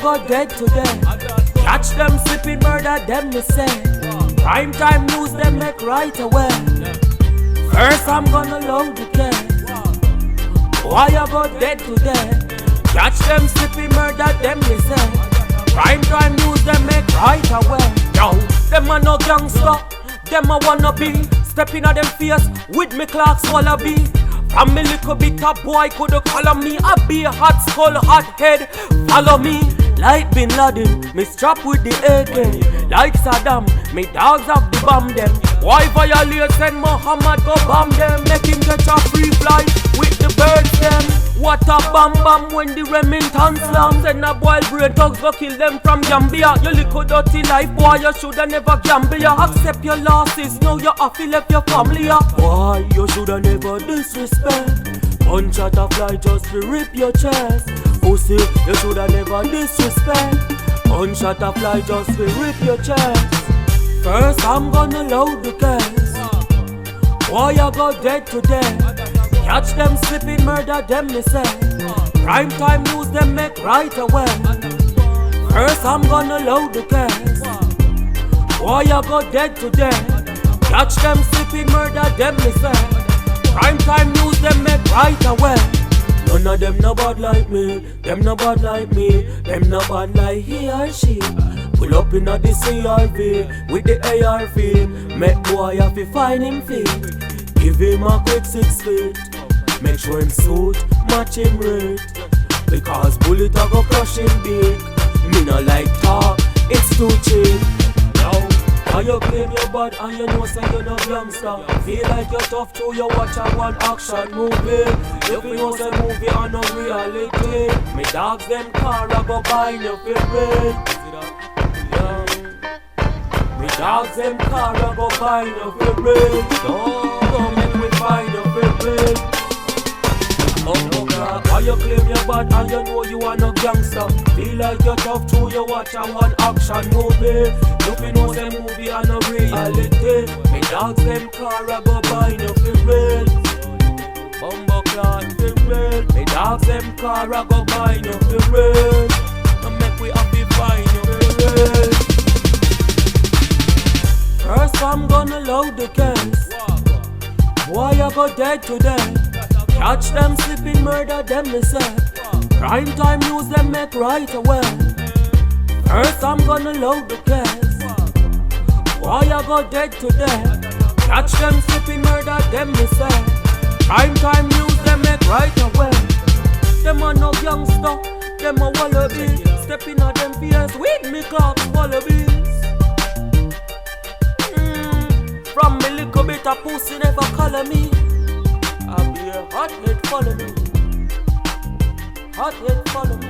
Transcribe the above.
go dead today. Catch them slipping, murder them, me say. Prime time news, them make right away. First I'm gonna load the case. Why you go dead today? Catch them slipping, murder them, me say. Prime time news, them make right away. Yo, them a no gangster, them a wanna be. Stepping on them face with me Clark's wallaby. From me little bit a boy coulda call me. I be a hot skull, hot head, follow me. Like Bin Laden, me strap with the AK. Like Saddam, me dogs have the bomb them. Why violate send Muhammad go bomb them? Make him get a free flight with the birds them. What a bam bam when the Remington slam. Send a boy brain thugs go kill them from Gambia. You little dirty life boy, you shoulda never gamble ya. Accept your losses, now you have to left your family ya. Boy, you shoulda never disrespect. One shot of fly just to rip your chest. Pussy, you shoulda never disrespect. One shot of fly just to rip your chest. First I'm gonna load the case. Boy, you go dead today. Catch them slipping, murder them, me say. Prime time news, them make right away. First I'm gonna load the case. Boy, you go dead today. Catch them slipping, murder them, me say. Prime time news, them make right away. None of them no bad like me, them no bad like me, them no bad like he or she. Pull up in a the CRV with the ARV. Make boy have to find him feet. Give him a quick 6 feet. Make sure him suit match him rate. Because bullet a go crush him big. Me no like talk, it's too cheap. Now, how you claim you're bad and you know say you're no gangster. Feel like you're tough too, you watch a one action movie. You feel know say movie and no reality. Me dogs them car I go buy your favorite. Me dogs them car I go buy your favorite. Don't make me find your favorite. How you claim you're bad and you know you are no gangster. Feel like you're tough too, you watch a one action movie. You feel know say movie and no reality. Me dogs them car I go buy your favorite. Bumbo clock favorite. Me dogs them car I go buy your favorite. And make we happy find your favorite. First I'm gonna load the case. Boy, you go dead today. Catch them slipping, murder them, me say. Prime time news, them make right away. First I'm gonna load the case. Boy, you go dead today. Catch them slipping, murder them, me say. Prime time news, them make right away. Them are no youngster, them a wallaby. Stepping on them fears with me Clark's wallabies. From me little bit of pussy never color me. I'll be a hot head, follow me. Hot head, follow me.